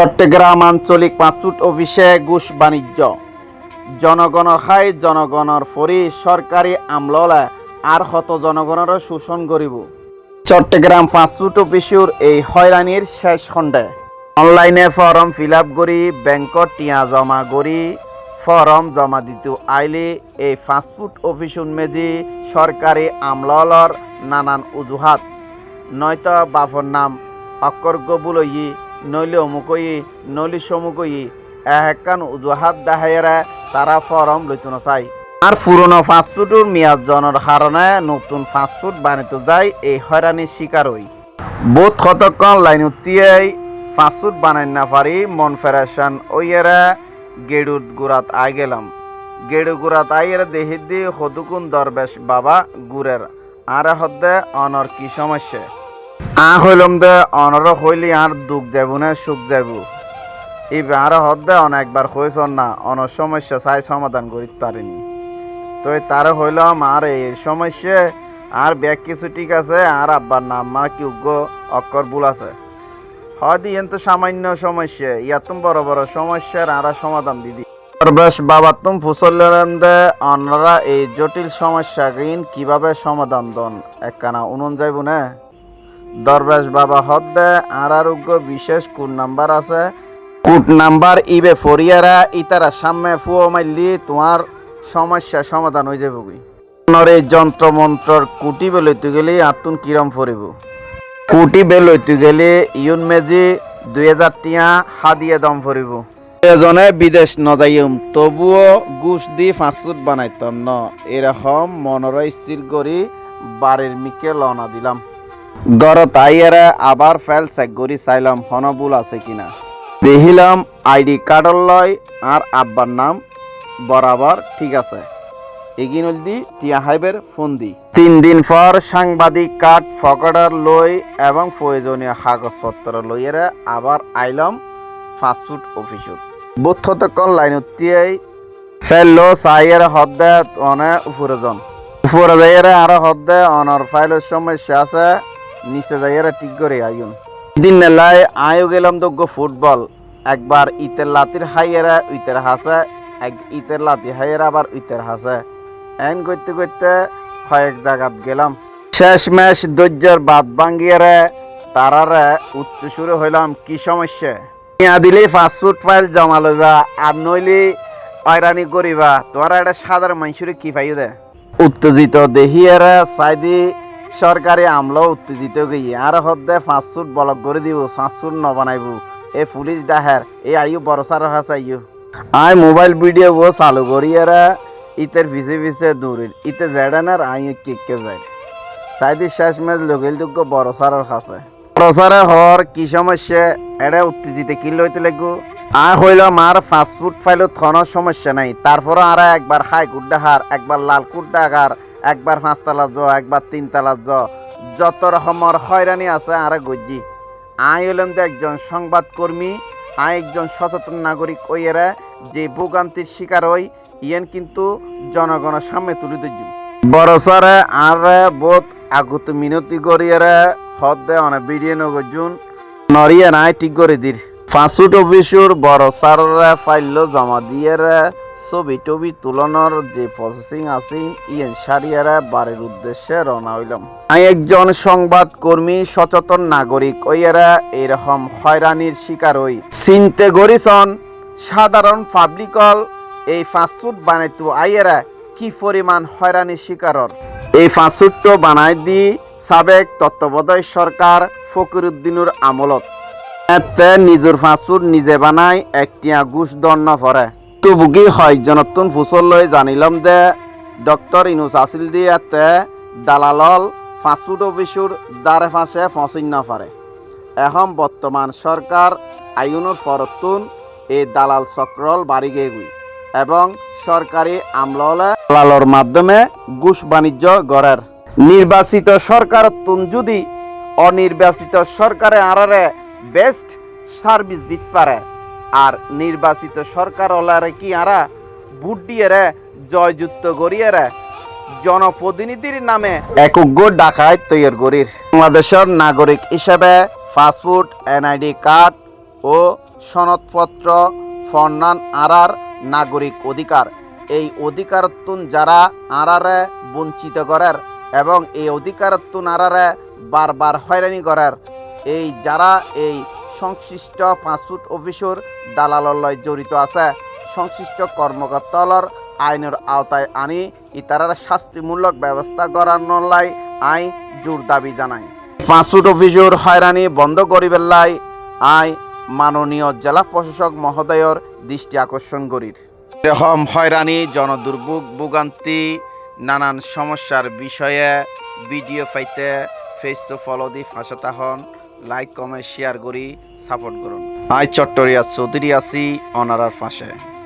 চট্টগ্রাম আঞ্চলিক পাসপোর্ট অফিসে ঘুষ বাণিজ্য জনগণের খাই জনগণের ফরি সরকারি আমললে আর হত জনগণের শোষণ করিব। চট্টগ্রাম পাসপোর্ট অফিসের এই হয়রানির শেষ খণ্ডে অনলাইনে ফর্ম ফিল আপ করি ব্যাংকত টিয়া জমা করি ফর্ম জমা দিতে আইলে এই পাসপোর্ট অফিস উন্মেজি সরকারি আমলর নানান অজুহাত নয়তো বাফর নাম অকর্গ বুলই নইলে অমুকই নইলে সমুকই একান অজুহাত দেখাইরা তারা ফর্ম লইতে চাই। আর পুরনো পাসপোর্টের মেয়াদ জনের কারণে নতুন পাসপোর্ট বানিতে যায় এই হয়রানির শিকার হই। বোধ কতক্ষণ লাইন উঠিয়াই পাসপোর্ট বানাই না পারি মন ফেরাসান ওইয়েরা গেড়ুত গুড়াত আই গেলাম। গেড়ু গুড়াত আইয়ের দেহি দি সদুকুন দরবেশ বাবা গুড়ের আর হদ্দে অনর কি সমস্যা হইলাম দে অনর হইলি আর দুঃখ যাব না সুখ যাব এবার হদ্দে অনেকবার হয়েছন না অনর সমস্যা চাই সমাধান করিতে পারিনি তো তারা হইলাম আর এই সমস্যা আর ব্যাগ কিছু ঠিক আছে আর আব্বার নাম মানে কি উগ্র অক্ষর ভুল আছে হয়তো তো সামান্য সমস্যা ইয়াতুম বড় বড় সমস্যার আর সমাধান দিদি দরবেশ বাবা তুম ফুসলেন দে অনরা এই জটিল সমস্যা কিভাবে সমাধান দন একখানা উনুন যাইব না। দরবেশ বাবা হদ্দে আর আরোগ্য বিশেষ কোড নাম্বার আছে কোড নাম্বার ইবে ফরিয়ারা ইতারা সামনে ফুয়ো মাইলি তোমার সমস্যা সমাধান হয়ে যাবে কি এই যন্ত্র মন্ত্রর কুটি বেলইতে গেলে আতুন কিরম ফরিব কুটি বেলইতে গেলে ইউন মেজি 2000 টিয়া হাদিয়ে দম ফরিব এজনে বিদেশ নজাইম তবুও ঘুষ দি ফাঁসুট বানাইতন ন এরকম মনরা স্থির করি বাড়ির মিকে লনা দিলাম গড় তাইয়েরা আবার ফেল চেক করি চাইলাম হনবুল আছে কিনা দেখিলাম আইডি কার্ডর লয় আর আব্বার নাম বরাবর ঠিক আছে এগিন দি টিয়া হাইবের ফোন দি 3 দিন পর সাংবাদিক কার্ড ফকডার লই এবং প্রয়োজনীয় কাগজপত্র লইয়েরা আবার আইলাম পাসপোর্ট অফিসত বুথতকন লাইন উঠিয়াই ফেললো চাইয়ের হদ্দে অনে উপরে যাইয়েরা আর হদ্দে অনর ফাইলের সমস্যা আছে নিচে যাইয়েরা ঠিক করে আইন দিন নেলাই আয়ও গেলাম তো ফুটবল একবার ইতের লাতির হাইয়েরা উইতের হাসে এক ইতের লাতি হাইয়েরা আবার উইতের হাসে এন করতে করতে কয়েক জায়গাত গেলাম শেষ ম্যাচ ধৈর্যের বাদ ভাঙ্গিয়ারে তারারে উচ্চ সুরে হইলাম কি সমস্যা দিলেই পাসপোর্ট ফাইল জমা লইবা আর নইলে হয়রানি করিবা তোমার একটা সাধারণ মানুষের কি পাইও দে উত্তেজিত দেহিয়ারে সাইদি সরকারি আমলা উত্তেজিত গিয়ে আর হদ্দে পাসপোর্ট ব্লক করে দিব পাসপোর্ট ন বানাইব এ পুলিশ ডাহার এ আইও বড় সার হাস আইও আই মোবাইল ভিডিও ও চালু করিয়ারে ইতের পিছে পিছে দৌড়িল ইতে জেডানার আইও কেকে যায় সাইদি শেষ ম্যাচ লগেল যোগ্য বড় সারের কাছে প্রচারে হর কি সমস্যা এটা উত্তেজিত কি লইতে লাগবো হইলাম আর পাসপোর্ট ফাইল থনার সমস্যা নাই তারপর আর একবার হাই কুট ডাহার একবার লাল কুট ডাকার একবার 5 তালা একবার 3 তালা যত রকমের হয়রানি আছে আর গজ্জি হইলাম তো একজন সংবাদকর্মী একজন সচেতন নাগরিক ওইয়েরা যে ভোগান্তির শিকার হই ইয়েন কিন্তু জনগণের সামনে তুলে দিচ্ছি বড় সারে আর বোধ আগত মিনতি করিয়ারে হদ্দে অনেক ভিডিও নগজুন নরিয়া নাই ঠিক করে দির পাসপোর্ট অফিসের বড় সাররা ফাইল জমা দিয়ে ছবি টবি তুলনার যে প্রসেসিং আছে ইয়েন সারিয়ারা বাড়ির উদ্দেশ্যে রওনা হইলাম একজন সংবাদ কর্মী সচেতন নাগরিক ওইয়েরা এরকম হয়রানির শিকার হই চিনতে গরিছন সাধারণ পাবলিকল এই পাসপোর্ট বানাইতো আইয়েরা কি পরিমাণ হয়রানির শিকারর এই পাসপোর্ট বানাই দি সাবেক তত্ত্বাবধায়ক সরকার ফকিরউদ্দিনের আমলত এতে নিজের পাসপোর্ট নিজে বানাই একটিয়া ঘুষ দণ্ড পরে তবুকি কয়েকজনতুন ফুসল লই জানিলাম দে ডক্টর ইনুস আসিল দি এতে দালালল পাসপোর্ট অফিসের দ্বারে ফাঁসে ফসিন না পারে এখন বর্তমান সরকার আইনের ফরতুন এই দালাল চক্রল বাড়ি গেগুই এবং সরকারি আমললে দালালর মাধ্যমে ঘুষ বাণিজ্য গড়ের নির্বাচিত সরকার যদি অনির্বাচিত সরকারে আরারে বেস্ট সার্ভিস দিতে পারে আর নির্বাচিত সরকার ওলারে কি আরা ভোট দিয়ে জয়যুক্ত করিয়ে জনপ্রতিনিধির নামে একজ্ঞ ডাকাত তৈরি করির বাংলাদেশের নাগরিক হিসেবে পাসপোর্ট এনআইডি কার্ড ও সনদপত্র ফরনান আরার নাগরিক অধিকার। এই অধিকারতুন যারা আরারে বঞ্চিত করার এবং এই অধিকারতুন আরারে বারবার হয়রানি করার, এই যারা এই সংশ্লিষ্ট পাসপোর্ট অফিসর দালালয় জড়িত আছে, সংশ্লিষ্ট কর্মকর্তালর আইনের আওতায় আনি ইতারার শাস্তিমূলক ব্যবস্থা করানোর লাই আই জোর দাবি জানায়। পাসপোর্ট অফিসর হয়রানি বন্ধ করিবার লাই আই মাননীয় জেলা প্রশাসক মহোদয়র দৃষ্টি আকর্ষণ করির। এরকম হয়রানি, জনদুর্ভোগ, ভোগান্তি, নানান সমস্যার বিষয়ে ভিডিও পাইতে পেজ তো ফলো দি ফাঁসে তাহন, লাইক কমেন্ট শেয়ার করি সাপোর্ট করুন। আই চট্টরিয়া চৌধুরী আছি অনারার পাশে।